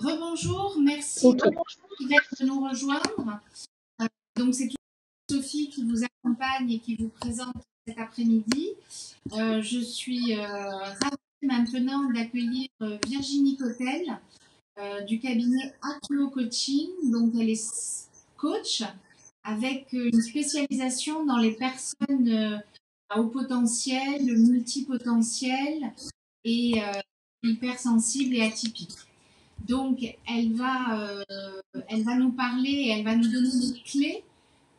Rebonjour, merci Ok. de nous rejoindre. Donc, c'est Sophie qui vous accompagne et qui vous présente cet après-midi. Je suis ravie maintenant d'accueillir Virginie Cotel du cabinet Atlo Coaching. Donc, elle est coach avec une spécialisation dans les personnes à haut potentiel, multipotentiel et hypersensibles et atypiques. Donc, elle va nous parler et elle va nous donner des clés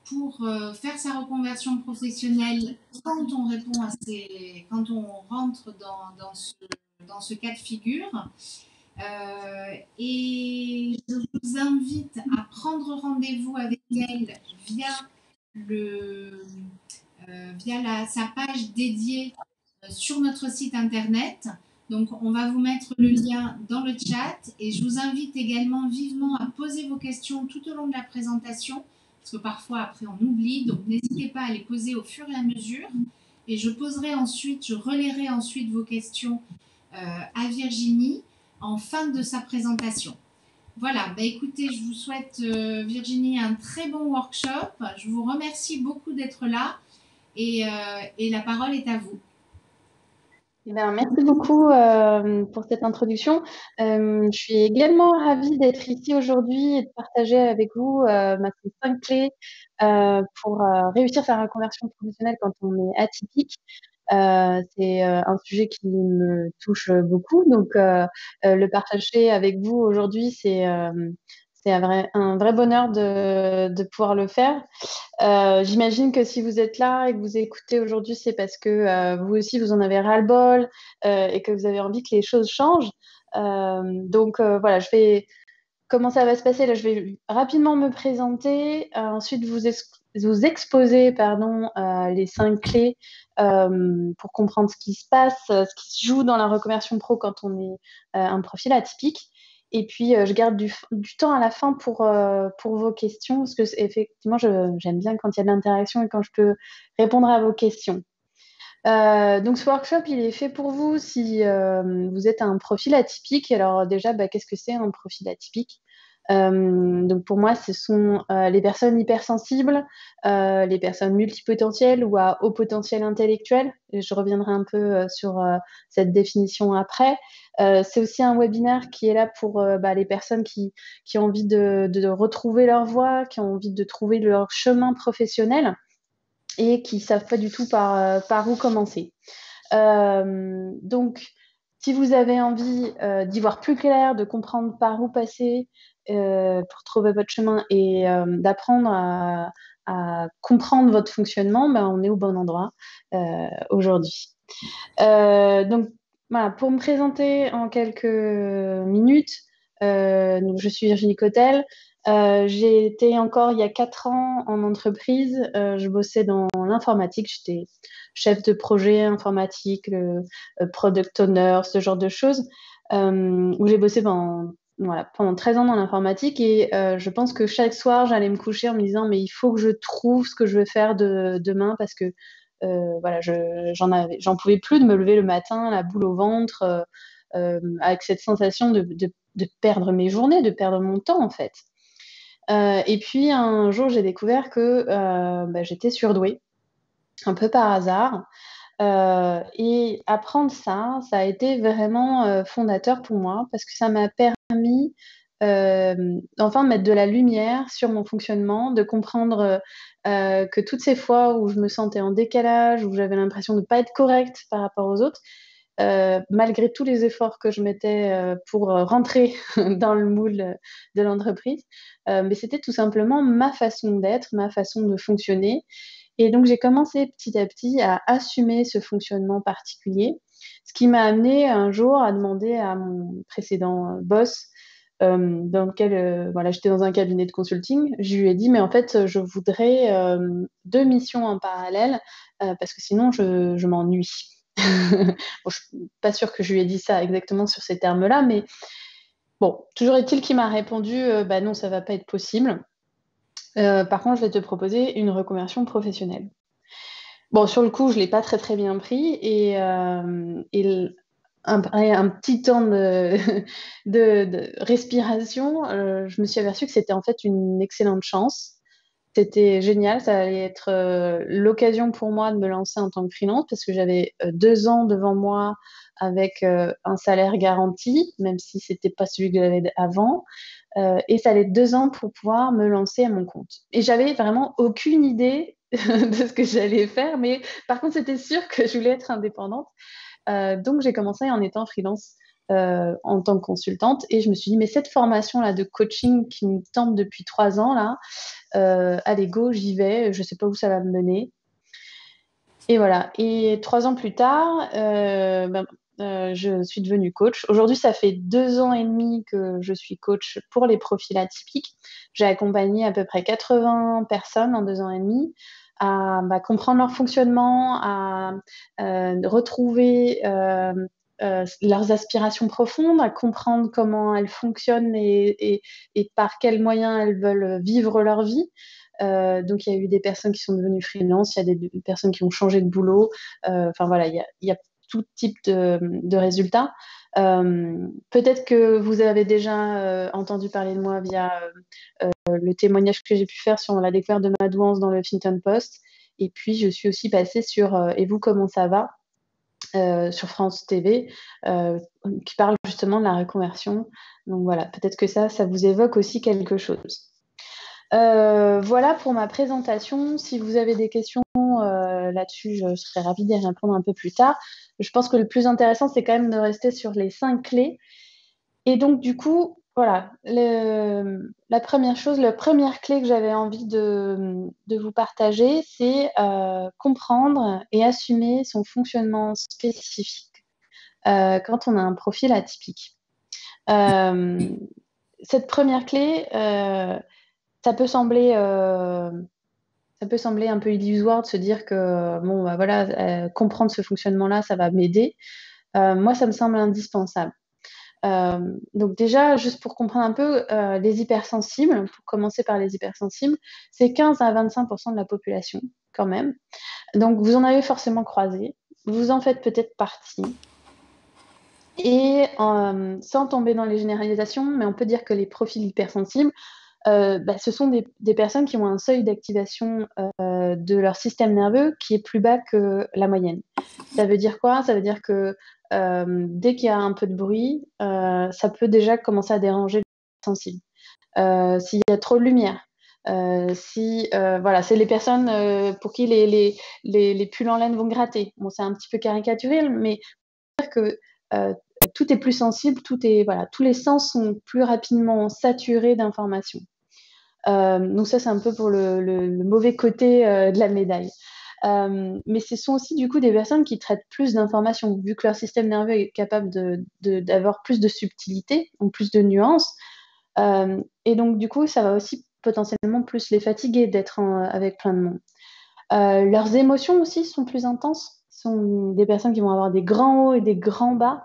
pour faire sa reconversion professionnelle quand on répond quand on rentre dans ce cas de figure. Et je vous invite à prendre rendez-vous avec elle via sa page dédiée sur notre site internet. Donc, on va vous mettre le lien dans le chat et je vous invite également vivement à poser vos questions tout au long de la présentation parce que parfois, après, on oublie. Donc, n'hésitez pas à les poser au fur et à mesure. Et je relayerai ensuite vos questions à Virginie en fin de sa présentation. Voilà, écoutez, je vous souhaite, Virginie, un très bon workshop. Je vous remercie beaucoup d'être là et la parole est à vous. Merci beaucoup pour cette introduction. Je suis également ravie d'être ici aujourd'hui et de partager avec vous mes 5 clés pour réussir sa reconversion professionnelle quand on est atypique. C'est un sujet qui me touche beaucoup, donc le partager avec vous aujourd'hui, c'est un vrai bonheur de pouvoir le faire. J'imagine que si vous êtes là et que vous écoutez aujourd'hui, c'est parce que vous aussi, vous en avez ras-le-bol et que vous avez envie que les choses changent. Donc voilà, comment ça va se passer là, je vais rapidement me présenter, ensuite vous exposer les 5 clés pour comprendre ce qui se passe, ce qui se joue dans la reconversion pro quand on est un profil atypique. Et puis, je garde du temps à la fin pour vos questions, parce que effectivement, j'aime bien quand il y a de l'interaction et quand je peux répondre à vos questions. Donc, ce workshop, il est fait pour vous si vous êtes un profil atypique. Alors déjà, qu'est-ce que c'est un profil atypique? Donc pour moi, ce sont les personnes hypersensibles, les personnes multipotentielles ou à haut potentiel intellectuel. Et je reviendrai un peu sur cette définition après. C'est aussi un webinaire qui est là pour les personnes qui ont envie de retrouver leur voie, qui ont envie de trouver leur chemin professionnel et qui savent pas du tout par où commencer. Donc, si vous avez envie d'y voir plus clair, de comprendre par où passer pour trouver votre chemin et d'apprendre à comprendre votre fonctionnement, on est au bon endroit aujourd'hui. Donc, voilà, pour me présenter en quelques minutes, donc je suis Virginie Cotel. J'ai été encore il y a 4 ans en entreprise. Je bossais dans l'informatique. J'étais chef de projet informatique, product owner, ce genre de choses, où j'ai bossé pendant 13 ans dans l'informatique. Et je pense que chaque soir, j'allais me coucher en me disant, mais il faut que je trouve ce que je veux faire demain parce que voilà, j'en pouvais plus de me lever le matin, la boule au ventre, avec cette sensation de perdre mes journées, de perdre mon temps en fait. Et puis un jour, j'ai découvert que j'étais surdouée, un peu par hasard. Et apprendre ça a été vraiment fondateur pour moi parce que ça m'a permis enfin de mettre de la lumière sur mon fonctionnement, de comprendre que toutes ces fois où je me sentais en décalage, où j'avais l'impression de ne pas être correcte par rapport aux autres, malgré tous les efforts que je mettais pour rentrer dans le moule de l'entreprise, mais c'était tout simplement ma façon d'être, ma façon de fonctionner. Et donc, j'ai commencé petit à petit à assumer ce fonctionnement particulier, ce qui m'a amené un jour à demander à mon précédent boss, dans lequel j'étais dans un cabinet de consulting. Je lui ai dit, mais en fait, je voudrais 2 missions en parallèle parce que sinon, je m'ennuie. Bon, je suis pas sûre que je lui ai dit ça exactement sur ces termes-là, mais bon, toujours est-il qu'il m'a répondu, non, ça va pas être possible. Par contre, je vais te proposer une reconversion professionnelle. Bon, sur le coup, je l'ai pas très très bien pris et un petit temps de respiration, je me suis aperçue que c'était en fait une excellente chance. C'était génial, ça allait être l'occasion pour moi de me lancer en tant que freelance parce que j'avais 2 ans devant moi avec un salaire garanti, même si c'était pas celui que j'avais avant. Et ça allait être 2 ans pour pouvoir me lancer à mon compte. Et j'avais vraiment aucune idée de ce que j'allais faire, mais par contre, c'était sûr que je voulais être indépendante. Donc, j'ai commencé en étant freelance en tant que consultante et je me suis dit, mais cette formation-là de coaching qui me tente depuis 3 ans, là, allez, go, j'y vais, je ne sais pas où ça va me mener. Et voilà. Et 3 ans plus tard, je suis devenue coach. Aujourd'hui, ça fait 2 ans et demi que je suis coach pour les profils atypiques. J'ai accompagné à peu près 80 personnes en 2 ans et demi à comprendre leur fonctionnement, à retrouver leurs aspirations profondes, à comprendre comment elles fonctionnent et par quels moyens elles veulent vivre leur vie. Donc, il y a eu des personnes qui sont devenues freelance, il y a des personnes qui ont changé de boulot. Enfin, voilà, il y a tout type de résultats. Peut-être que vous avez déjà entendu parler de moi via le témoignage que j'ai pu faire sur la découverte de ma douance dans le Huffington Post. Et puis, je suis aussi passée sur Et vous, comment ça va sur France TV, qui parle justement de la reconversion. Donc voilà, peut-être que ça vous évoque aussi quelque chose. Voilà pour ma présentation. Si vous avez des questions là-dessus, je serais ravie d'y répondre un peu plus tard. Je pense que le plus intéressant, c'est quand même de rester sur les 5 clés. Et donc, du coup, voilà, la première chose, la première clé que j'avais envie de vous partager, c'est comprendre et assumer son fonctionnement spécifique quand on a un profil atypique. Cette première clé, ça peut sembler un peu illusoire de se dire que bon, bah, voilà, comprendre ce fonctionnement-là, ça va m'aider. Moi, ça me semble indispensable. Donc déjà, juste pour comprendre un peu, les hypersensibles, pour commencer par les hypersensibles, c'est 15 à 25% de la population quand même. Donc vous en avez forcément croisé, vous en faites peut-être partie. Et sans tomber dans les généralisations, mais on peut dire que les profils hypersensibles, ce sont des personnes qui ont un seuil d'activation de leur système nerveux qui est plus bas que la moyenne. Ça veut dire quoi? Ça veut dire que dès qu'il y a un peu de bruit, ça peut déjà commencer à déranger les sensibles. S'il y a trop de lumière, voilà, c'est les personnes pour qui les pulls en laine vont gratter. Bon, c'est un petit peu caricatural, mais dire que tout est plus sensible, voilà, tous les sens sont plus rapidement saturés d'informations. Donc ça, c'est un peu pour le mauvais côté de la médaille. Mais ce sont aussi du coup des personnes qui traitent plus d'informations, vu que leur système nerveux est capable d'avoir plus de subtilité, ou plus de nuances. Et donc du coup, ça va aussi potentiellement plus les fatiguer d'être avec plein de monde. Leurs émotions aussi sont plus intenses. Ce sont des personnes qui vont avoir des grands hauts et des grands bas,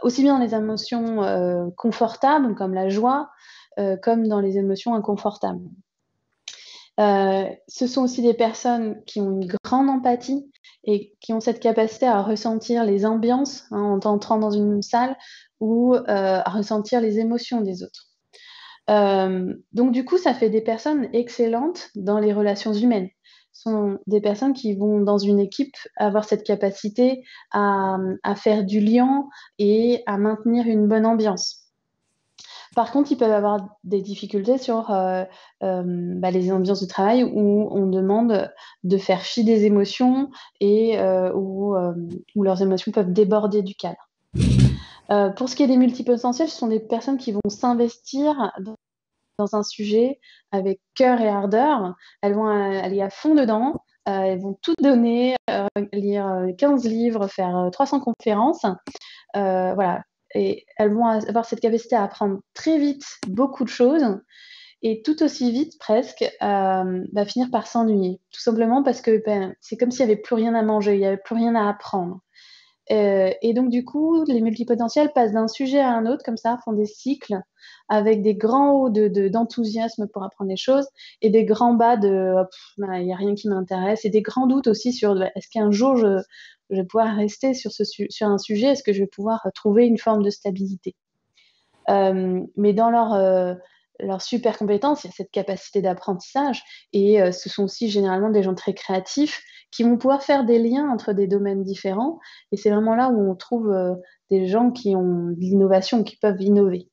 aussi bien dans les émotions confortables comme la joie, comme dans les émotions inconfortables. Ce sont aussi des personnes qui ont une grande empathie et qui ont cette capacité à ressentir les ambiances en entrant dans une salle ou à ressentir les émotions des autres. Donc du coup, ça fait des personnes excellentes dans les relations humaines. Ce sont des personnes qui vont dans une équipe avoir cette capacité à faire du lien et à maintenir une bonne ambiance. Par contre, ils peuvent avoir des difficultés sur les ambiances de travail où on demande de faire fi des émotions et où leurs émotions peuvent déborder du cadre. Pour ce qui est des multipotentiels, ce sont des personnes qui vont s'investir dans un sujet avec cœur et ardeur. Elles vont aller à fond dedans, elles vont tout donner, lire 15 livres, faire 300 conférences. Voilà. Et elles vont avoir cette capacité à apprendre très vite beaucoup de choses et tout aussi vite presque finir par s'ennuyer. Tout simplement parce que c'est comme s'il n'y avait plus rien à manger, il n'y avait plus rien à apprendre. Et donc du coup, les multipotentiels passent d'un sujet à un autre comme ça, font des cycles avec des grands hauts d'enthousiasme pour apprendre des choses et des grands bas de il n'y a rien qui m'intéresse et des grands doutes aussi sur est-ce qu'un jour je vais pouvoir rester sur un sujet? Est-ce que je vais pouvoir trouver une forme de stabilité? Mais dans leur super compétence, il y a cette capacité d'apprentissage et ce sont aussi généralement des gens très créatifs qui vont pouvoir faire des liens entre des domaines différents et c'est vraiment là où on trouve des gens qui ont de l'innovation, qui peuvent innover.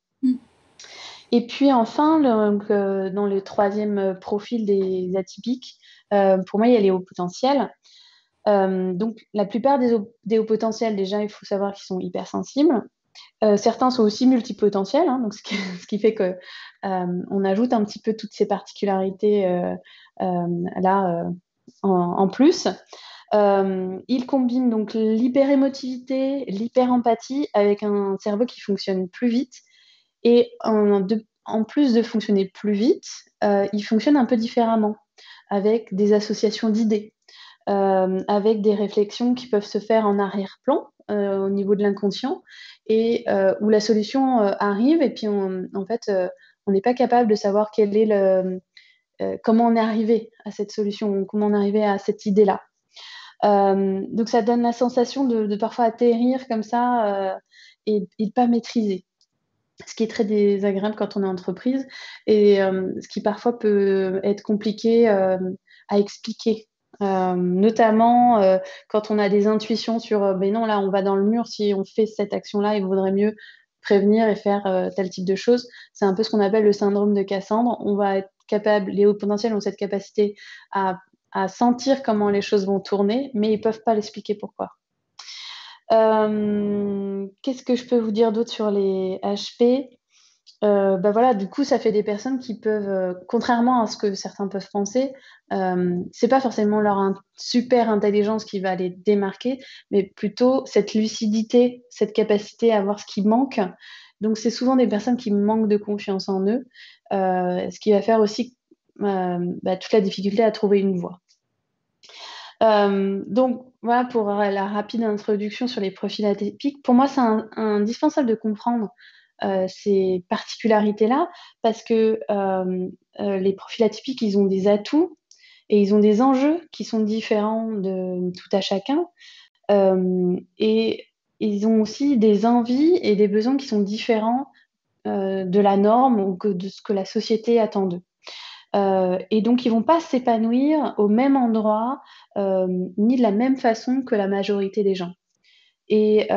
Et puis enfin, dans le troisième profil des atypiques, pour moi, il y a les hauts potentiels. Donc, la plupart des hauts potentiels, déjà, il faut savoir qu'ils sont hypersensibles. Certains sont aussi multipotentiels, hein, donc ce qui fait que on ajoute un petit peu toutes ces particularités là en plus. Ils combinent donc l'hyperémotivité, l'hyperempathie avec un cerveau qui fonctionne plus vite. Et en plus de fonctionner plus vite, il fonctionne un peu différemment, avec des associations d'idées, avec des réflexions qui peuvent se faire en arrière-plan au niveau de l'inconscient, et où la solution arrive, et puis en fait, on n'est pas capable de savoir comment on est arrivé à cette solution, comment on est arrivé à cette idée-là. Donc ça donne la sensation de parfois atterrir comme ça et de pas maîtriser. Ce qui est très désagréable quand on est entreprise et ce qui parfois peut être compliqué à expliquer. Notamment quand on a des intuitions sur ben non, là on va dans le mur, si on fait cette action-là, il vaudrait mieux prévenir et faire tel type de choses. C'est un peu ce qu'on appelle le syndrome de Cassandre. On va être capable, les hauts potentiels ont cette capacité à sentir comment les choses vont tourner, mais ils ne peuvent pas l'expliquer pourquoi. Qu'est-ce que je peux vous dire d'autre sur les HP? Bah voilà, du coup, ça fait des personnes qui peuvent, contrairement à ce que certains peuvent penser, c'est pas forcément leur super intelligence qui va les démarquer, mais plutôt cette lucidité, cette capacité à voir ce qui manque. Donc, c'est souvent des personnes qui manquent de confiance en eux, ce qui va faire aussi toute la difficulté à trouver une voie. Donc voilà pour la rapide introduction sur les profils atypiques. Pour moi, c'est indispensable de comprendre ces particularités-là parce que les profils atypiques, ils ont des atouts et ils ont des enjeux qui sont différents de tout à chacun. Et ils ont aussi des envies et des besoins qui sont différents de la norme ou de ce que la société attend d'eux. Et donc, ils vont pas s'épanouir au même endroit, ni de la même façon que la majorité des gens. Et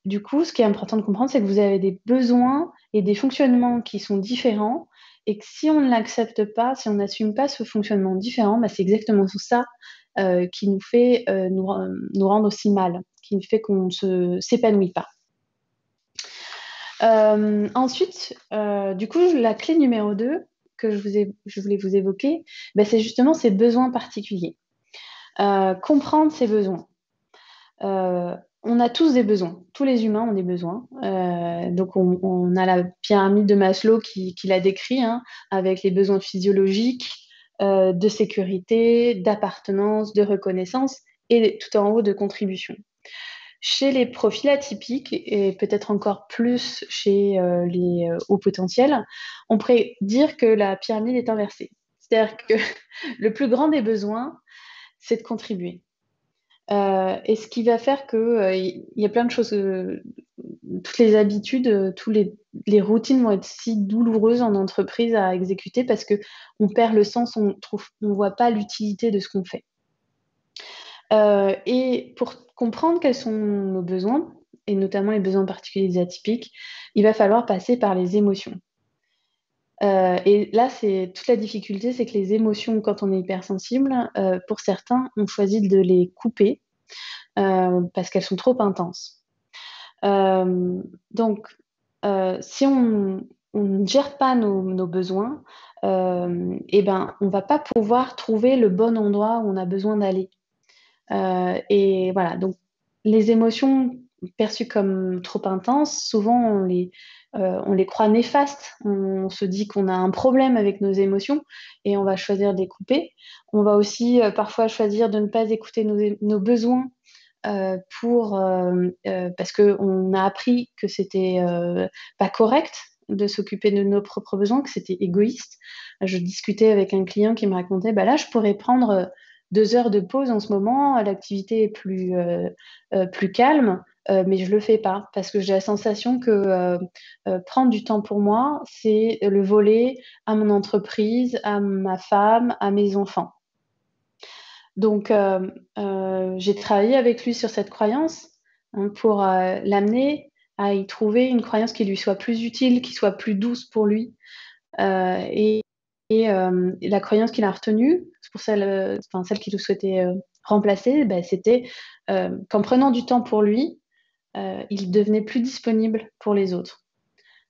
du coup, ce qui est important de comprendre, c'est que vous avez des besoins et des fonctionnements qui sont différents, et que si on ne l'accepte pas, si on n'assume pas ce fonctionnement différent, bah, c'est exactement ça qui nous fait nous rendre aussi mal, qui fait qu'on ne s'épanouit pas. Ensuite, du coup, la clé numéro 2 que je voulais vous évoquer, c'est justement ces besoins particuliers. Comprendre ces besoins. On a tous des besoins. Tous les humains ont des besoins. Donc, on a la pyramide de Maslow qui l'a décrit, hein, avec les besoins physiologiques, de sécurité, d'appartenance, de reconnaissance et tout en haut de contribution. Chez les profils atypiques, et peut-être encore plus chez les hauts potentiels, on pourrait dire que la pyramide est inversée. C'est-à-dire que le plus grand des besoins, c'est de contribuer. Et ce qui va faire qu'il y a plein de choses, toutes les habitudes, les routines vont être si douloureuses en entreprise à exécuter parce qu'on perd le sens, on ne voit pas l'utilité de ce qu'on fait. Et pour comprendre quels sont nos besoins, et notamment les besoins particuliers des atypiques, il va falloir passer par les émotions. Et là, c'est toute la difficulté, c'est que les émotions, quand on est hypersensible, pour certains, on choisit de les couper parce qu'elles sont trop intenses. Donc, si on ne gère pas nos besoins, et on va pas pouvoir trouver le bon endroit où on a besoin d'aller. Et voilà, donc les émotions perçues comme trop intenses, souvent on les croit néfastes. On se dit qu'on a un problème avec nos émotions et on va choisir de les couper. On va aussi parfois choisir de ne pas écouter nos besoins parce qu'on a appris que c'était pas correct de s'occuper de nos propres besoins, que c'était égoïste. Je discutais avec un client qui me racontait, là, je pourrais prendre 2 heures de pause en ce moment, l'activité est plus calme, mais je le fais pas parce que j'ai la sensation que prendre du temps pour moi, c'est le voler à mon entreprise, à ma femme, à mes enfants. Donc, j'ai travaillé avec lui sur cette croyance, hein, pour l'amener à y trouver une croyance qui lui soit plus utile, qui soit plus douce pour lui. Et la croyance qu'il a retenue, pour celle qu'il souhaitait remplacer, ben, c'était qu'en prenant du temps pour lui, il devenait plus disponible pour les autres.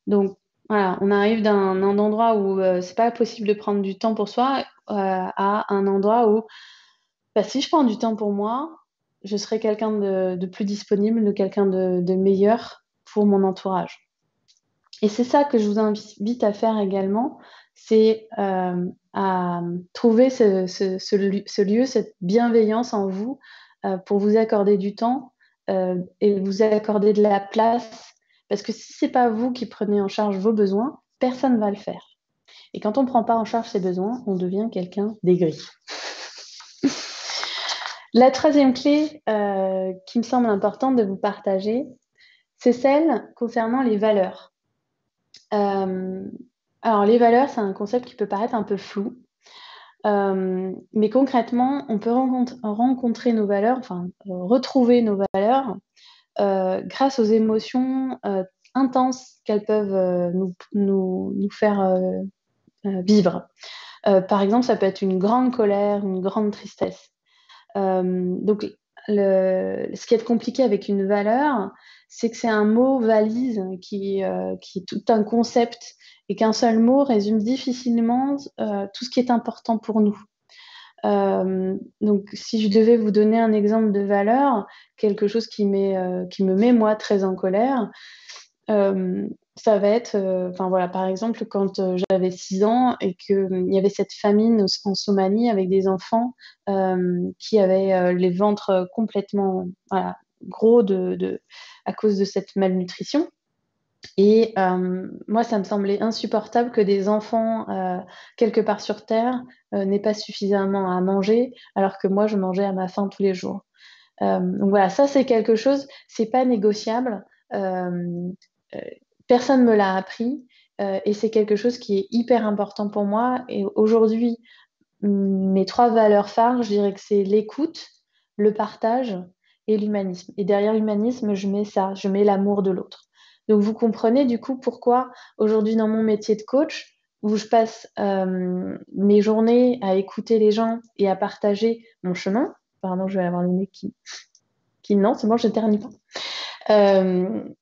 Donc voilà, on arrive d'un endroit où c'est pas possible de prendre du temps pour soi à un endroit où bah, si je prends du temps pour moi, je serai quelqu'un de plus disponible, de quelqu'un de meilleur pour mon entourage. Et c'est ça que je vous invite à faire également, c'est à trouver ce lieu, cette bienveillance en vous pour vous accorder du temps et vous accorder de la place. Parce que si c'est pas vous qui prenez en charge vos besoins, personne ne va le faire. Et quand on ne prend pas en charge ses besoins, on devient quelqu'un d'aigri. La troisième clé qui me semble importante de vous partager, c'est celle concernant les valeurs. Alors, les valeurs, c'est un concept qui peut paraître un peu flou, mais concrètement, on peut rencontrer nos valeurs, enfin, retrouver nos valeurs grâce aux émotions intenses qu'elles peuvent nous faire vivre. Par exemple, ça peut être une grande colère, une grande tristesse. Donc, ce qui est compliqué avec une valeur, c'est que c'est un mot valise qui est tout un concept et qu'un seul mot résume difficilement tout ce qui est important pour nous. Donc, si je devais vous donner un exemple de valeur, quelque chose qui me met moi très en colère, ça va être, enfin voilà, par exemple, quand j'avais 6 ans et qu'il y avait cette famine en Somalie avec des enfants qui avaient les ventres complètement voilà, gros à cause de cette malnutrition. Et moi, ça me semblait insupportable que des enfants, quelque part sur Terre, n'aient pas suffisamment à manger, alors que moi, je mangeais à ma faim tous les jours. Donc voilà, ça, c'est quelque chose, c'est pas négociable. Euh, Personne ne me l'a appris et c'est quelque chose qui est hyper important pour moi. Et aujourd'hui, mes 3 valeurs phares, je dirais que c'est l'écoute, le partage et l'humanisme. Et derrière l'humanisme, je mets ça, je mets l'amour de l'autre. Donc vous comprenez du coup pourquoi aujourd'hui dans mon métier de coach, où je passe mes journées à écouter les gens et à partager mon chemin. Pardon, je vais avoir le nez qui non, c'est bon, je n'éternue pas.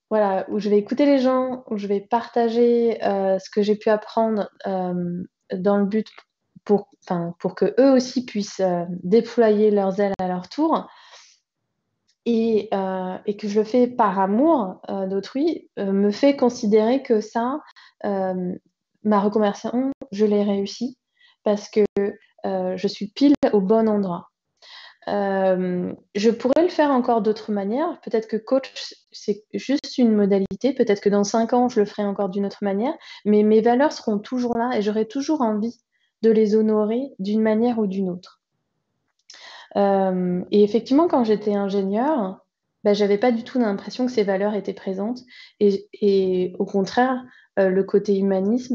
Voilà, où je vais écouter les gens, où je vais partager ce que j'ai pu apprendre dans le but pour que eux aussi puissent déployer leurs ailes à leur tour et que je le fais par amour d'autrui, me fait considérer que ça, ma reconversion, je l'ai réussi parce que je suis pile au bon endroit. Je pourrais le faire encore d'autres manières. Peut-être que coach, c'est juste une modalité. Peut-être que dans 5 ans, je le ferai encore d'une autre manière. Mais mes valeurs seront toujours là et j'aurai toujours envie de les honorer d'une manière ou d'une autre. Et effectivement, quand j'étais ingénieure, bah, j'avais pas du tout l'impression que ces valeurs étaient présentes. Et au contraire, le côté humaniste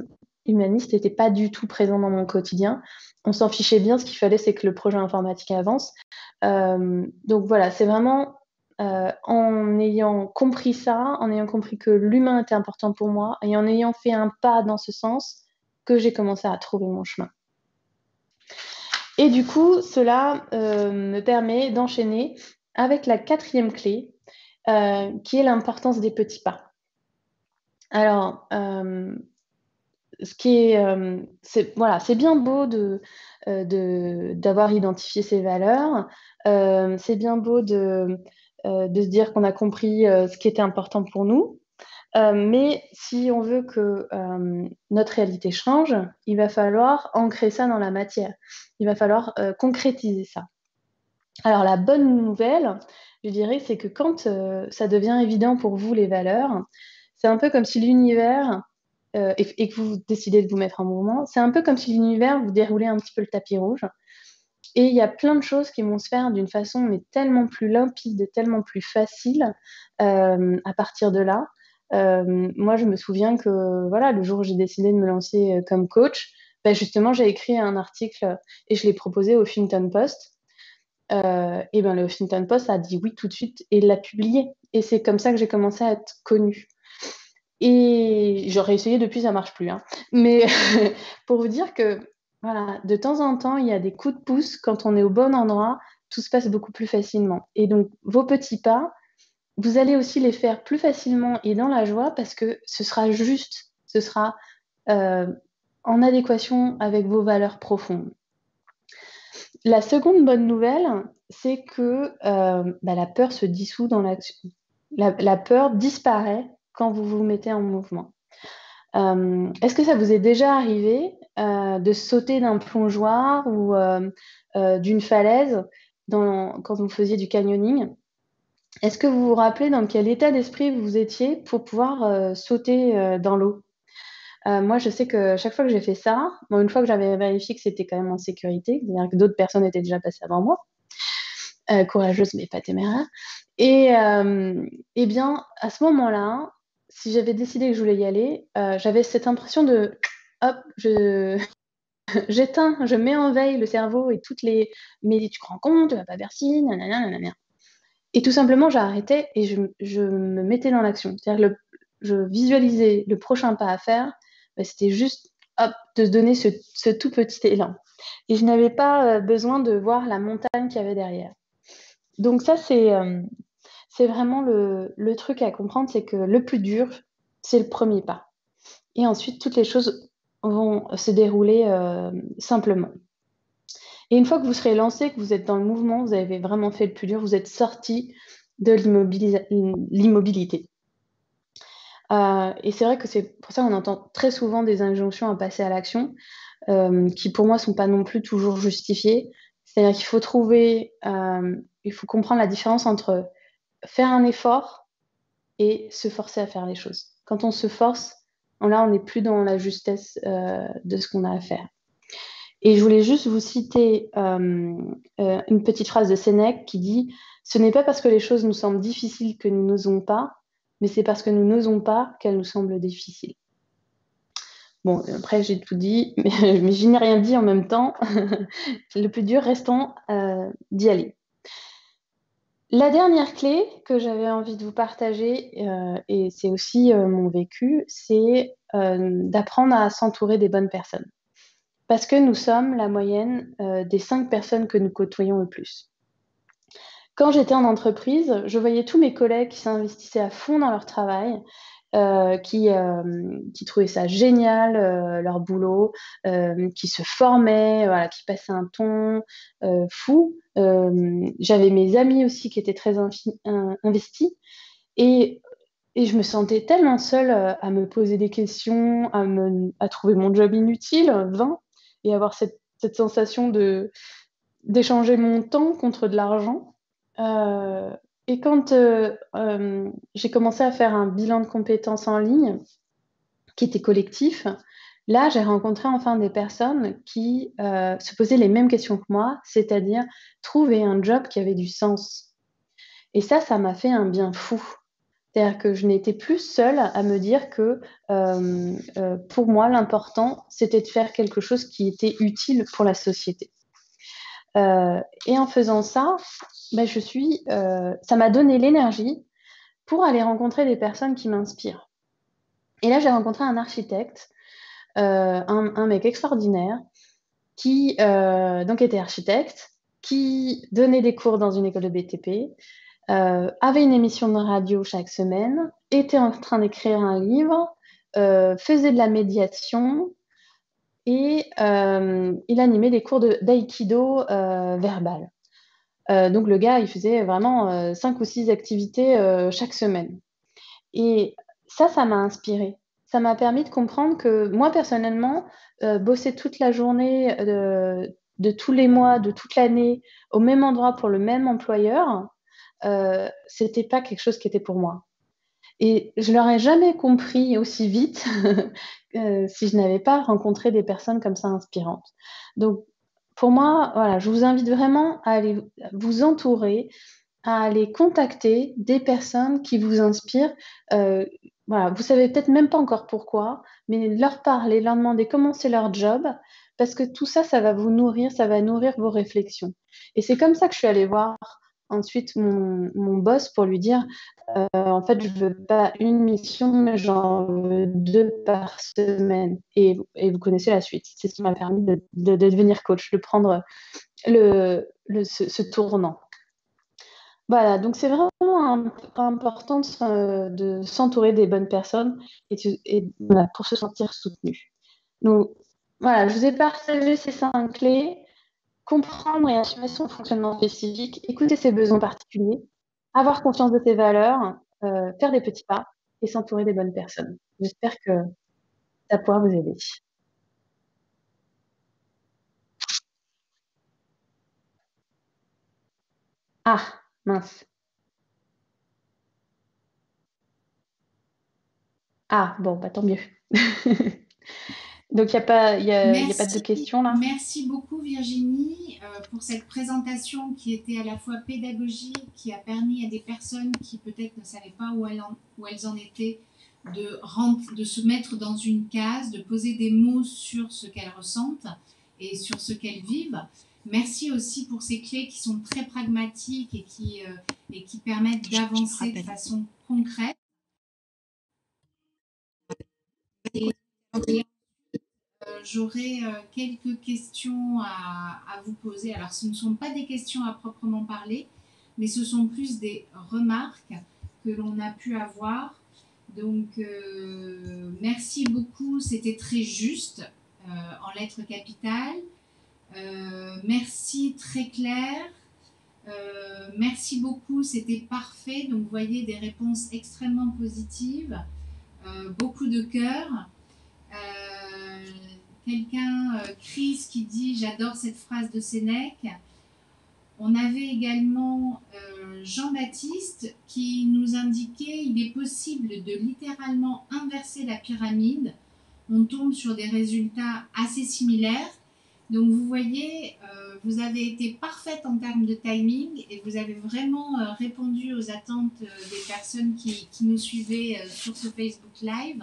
n'était pas du tout présent dans mon quotidien. On s'en fichait bien. Ce qu'il fallait, c'est que le projet informatique avance. Donc voilà, c'est vraiment en ayant compris ça, en ayant compris que l'humain était important pour moi et en ayant fait un pas dans ce sens que j'ai commencé à trouver mon chemin. Et du coup, cela me permet d'enchaîner avec la 4e clé, qui est l'importance des petits pas. Alors, c'est bien beau d'avoir identifié ces valeurs. C'est bien beau de se dire qu'on a compris ce qui était important pour nous. Mais si on veut que notre réalité change, il va falloir ancrer ça dans la matière. Il va falloir concrétiser ça. Alors la bonne nouvelle, je dirais, c'est que quand ça devient évident pour vous les valeurs, c'est un peu comme si l'univers, et que vous décidez de vous mettre en mouvement, c'est un peu comme si l'univers vous déroulait un petit peu le tapis rouge Et il y a plein de choses qui vont se faire d'une façon mais tellement plus limpide et tellement plus facile à partir de là. Moi, je me souviens que voilà, le jour où j'ai décidé de me lancer comme coach, ben justement, j'ai écrit un article et je l'ai proposé au Huffington Post. Et ben le Huffington Post a dit oui tout de suite et l'a publié. Et c'est comme ça que j'ai commencé à être connue. Et j'aurais essayé depuis, ça marche plus, hein. Mais pour vous dire que voilà, de temps en temps, il y a des coups de pouce quand on est au bon endroit, tout se passe beaucoup plus facilement. Et donc vos petits pas, vous allez aussi les faire plus facilement et dans la joie parce que ce sera juste, ce sera euh, en adéquation avec vos valeurs profondes. La seconde bonne nouvelle, c'est que la peur se dissout dans l'action. La peur disparaît quand vous vous mettez en mouvement. Est-ce que ça vous est déjà arrivé de sauter d'un plongeoir ou d'une falaise quand vous faisiez du canyoning? Est-ce que vous vous rappelez dans quel état d'esprit vous étiez pour pouvoir sauter dans l'eau? Moi, je sais que chaque fois que j'ai fait ça, bon, une fois que j'avais vérifié que c'était quand même en sécurité, c'est-à-dire que d'autres personnes étaient déjà passées avant moi, courageuse mais pas téméraire, et eh bien, à ce moment-là, si j'avais décidé que je voulais y aller, j'avais cette impression de, hop, j'éteins, je mets en veille le cerveau et toutes les, mais tu te rends compte, tu vas pas vers ci, nanana, nanana. Et tout simplement, j'arrêtais et je me mettais dans l'action. C'est-à-dire que je visualisais le prochain pas à faire. Ben, c'était juste hop, de se donner ce tout petit élan. Et je n'avais pas besoin de voir la montagne qu'il y avait derrière. Donc ça, c'est vraiment le truc à comprendre, c'est que le plus dur, c'est le premier pas. Et ensuite, toutes les choses vont se dérouler simplement. Et une fois que vous serez lancé, que vous êtes dans le mouvement, vous avez vraiment fait le plus dur, vous êtes sorti de l'immobilité. Et c'est vrai que c'est pour ça qu'on entend très souvent des injonctions à passer à l'action, qui pour moi ne sont pas non plus toujours justifiées. C'est-à-dire qu'il faut il faut comprendre la différence entre faire un effort et se forcer à faire les choses. Quand on se force, là, on n'est plus dans la justesse de ce qu'on a à faire. Et je voulais juste vous citer une petite phrase de Sénèque qui dit: Ce n'est pas parce que les choses nous semblent difficiles que nous n'osons pas, mais c'est parce que nous n'osons pas qu'elles nous semblent difficiles. Bon, après, j'ai tout dit, mais je n'ai rien dit en même temps. Le plus dur restant d'y aller. La dernière clé que j'avais envie de vous partager, et c'est aussi mon vécu, c'est d'apprendre à s'entourer des bonnes personnes. Parce que nous sommes la moyenne des 5 personnes que nous côtoyons le plus. Quand j'étais en entreprise, je voyais tous mes collègues qui s'investissaient à fond dans leur travail, qui trouvaient ça génial, leur boulot, qui se formaient, voilà, qui passaient un ton fou. J'avais mes amis aussi qui étaient très investis. Et je me sentais tellement seule à me poser des questions, à trouver mon job inutile, vain, et avoir cette sensation d'échanger mon temps contre de l'argent. Et quand j'ai commencé à faire un bilan de compétences en ligne, qui était collectif, là, j'ai rencontré enfin des personnes qui se posaient les mêmes questions que moi, c'est-à-dire trouver un job qui avait du sens. Et ça m'a fait un bien fou. C'est-à-dire que je n'étais plus seule à me dire que pour moi, l'important, c'était de faire quelque chose qui était utile pour la société. Et en faisant ça, ça m'a donné l'énergie pour aller rencontrer des personnes qui m'inspirent. Et là, j'ai rencontré un architecte, un mec extraordinaire, qui donc était architecte, qui donnait des cours dans une école de BTP, avait une émission de radio chaque semaine, était en train d'écrire un livre, faisait de la médiation et il animait des cours d'aïkido verbal. Donc le gars, il faisait vraiment 5 ou 6 activités chaque semaine. Et ça m'a inspirée. Ça m'a permis de comprendre que moi, personnellement, bosser toute la journée de tous les mois, de toute l'année, au même endroit pour le même employeur, c'était pas quelque chose qui était pour moi. Et je l'aurais jamais compris aussi vite si je n'avais pas rencontré des personnes comme ça inspirantes. Donc, pour moi, voilà, je vous invite vraiment à aller vous entourer, à aller contacter des personnes qui vous inspirent. Voilà, vous savez peut-être même pas encore pourquoi, mais leur parler, leur demander comment c'est leur job, parce que tout ça, ça va vous nourrir, ça va nourrir vos réflexions. Et c'est comme ça que je suis allée voir ensuite mon boss pour lui dire, en fait, je veux pas une mission, mais j'en veux 2 par semaine. Et vous connaissez la suite. C'est ce qui m'a permis de devenir coach, de prendre ce tournant. Voilà, donc c'est vraiment important de s'entourer des bonnes personnes voilà, pour se sentir soutenu. Donc voilà, je vous ai partagé ces 5 clés. Comprendre et assumer son fonctionnement spécifique, écouter ses besoins particuliers, avoir confiance de ses valeurs, faire des petits pas et s'entourer des bonnes personnes. J'espère que ça pourra vous aider. Ah, mince. Ah, bon, bah tant mieux. Donc, il y a pas de Merci, questions là? merci beaucoup Virginie pour cette présentation qui était à la fois pédagogique, qui a permis à des personnes qui peut-être ne savaient pas où elles en étaient de se mettre dans une case, de poser des mots sur ce qu'elles ressentent et sur ce qu'elles vivent. Merci aussi pour ces clés qui sont très pragmatiques et qui permettent d'avancer de façon concrète. Et, j'aurais quelques questions à vous poser. Alors, ce ne sont pas des questions à proprement parler, mais ce sont plus des remarques que l'on a pu avoir. Donc, merci beaucoup. C'était très juste en lettres capitales. Merci, très clair. Merci beaucoup. C'était parfait. Donc, vous voyez des réponses extrêmement positives. Beaucoup de cœur. Quelqu'un, Chris, qui dit « J'adore cette phrase de Sénèque ». On avait également Jean-Baptiste qui nous indiquait « Il est possible de littéralement inverser la pyramide. On tombe sur des résultats assez similaires. » Donc vous voyez, vous avez été parfaite en termes de timing et vous avez vraiment répondu aux attentes des personnes qui nous suivaient sur ce Facebook Live.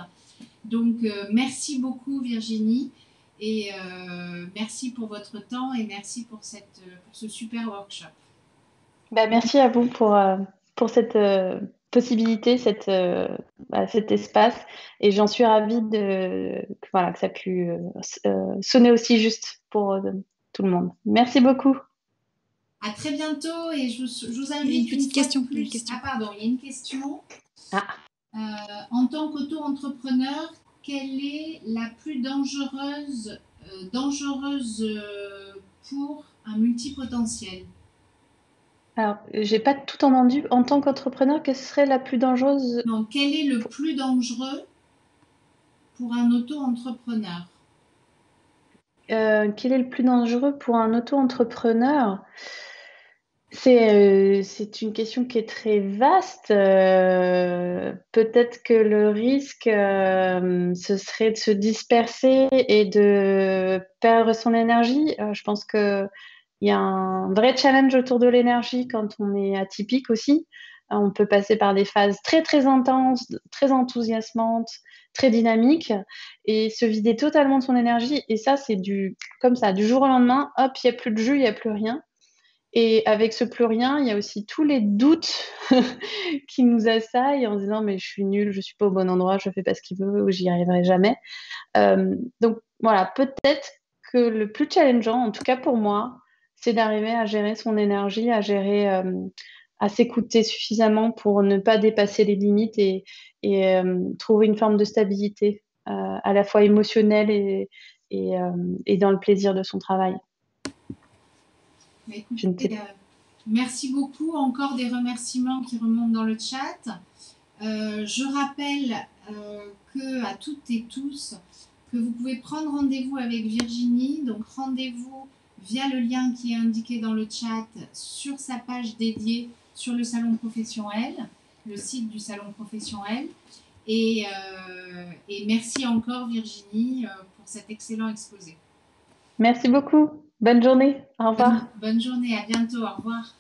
Donc, merci beaucoup Virginie et merci pour votre temps et merci pour ce super workshop. Bah, merci à vous pour cette possibilité, cet espace. Et j'en suis ravie voilà, que ça a pu sonner aussi juste pour tout le monde. Merci beaucoup. À très bientôt et je vous invite une question. Ah pardon, il y a une question. Ah. En tant qu'auto-entrepreneur, quelle est la plus dangereuse pour un multipotentiel? Alors, j'ai pas tout entendu. En tant qu'entrepreneur, quelle serait la plus dangereuse? Non, quel est le plus dangereux pour un auto-entrepreneur? Quel est le plus dangereux pour un auto-entrepreneur? C'est une question qui est très vaste. Peut-être que le risque, ce serait de se disperser et de perdre son énergie. Je pense qu'il y a un vrai challenge autour de l'énergie quand on est atypique aussi. On peut passer par des phases très, très intenses, très enthousiasmantes, très dynamiques et se vider totalement de son énergie. Et ça, c'est comme ça, du jour au lendemain, hop, il n'y a plus de jus, il n'y a plus rien. Et avec ce plus rien, il y a aussi tous les doutes qui nous assaillent en se disant mais je suis nulle, je suis pas au bon endroit, je fais pas ce qu'il veut ou j'y arriverai jamais. Donc voilà, peut-être que le plus challengeant, en tout cas pour moi, c'est d'arriver à gérer son énergie, à s'écouter suffisamment pour ne pas dépasser les limites et trouver une forme de stabilité à la fois émotionnelle et dans le plaisir de son travail. Écoutez, merci beaucoup. Encore des remerciements qui remontent dans le chat. Je rappelle à toutes et tous que vous pouvez prendre rendez-vous avec Virginie. Donc rendez-vous via le lien qui est indiqué dans le chat sur sa page dédiée sur le Salon Profession L, le site du Salon Profession L. Et merci encore Virginie pour cet excellent exposé. Merci beaucoup. Bonne journée. Au revoir. Bonne journée, à bientôt, au revoir.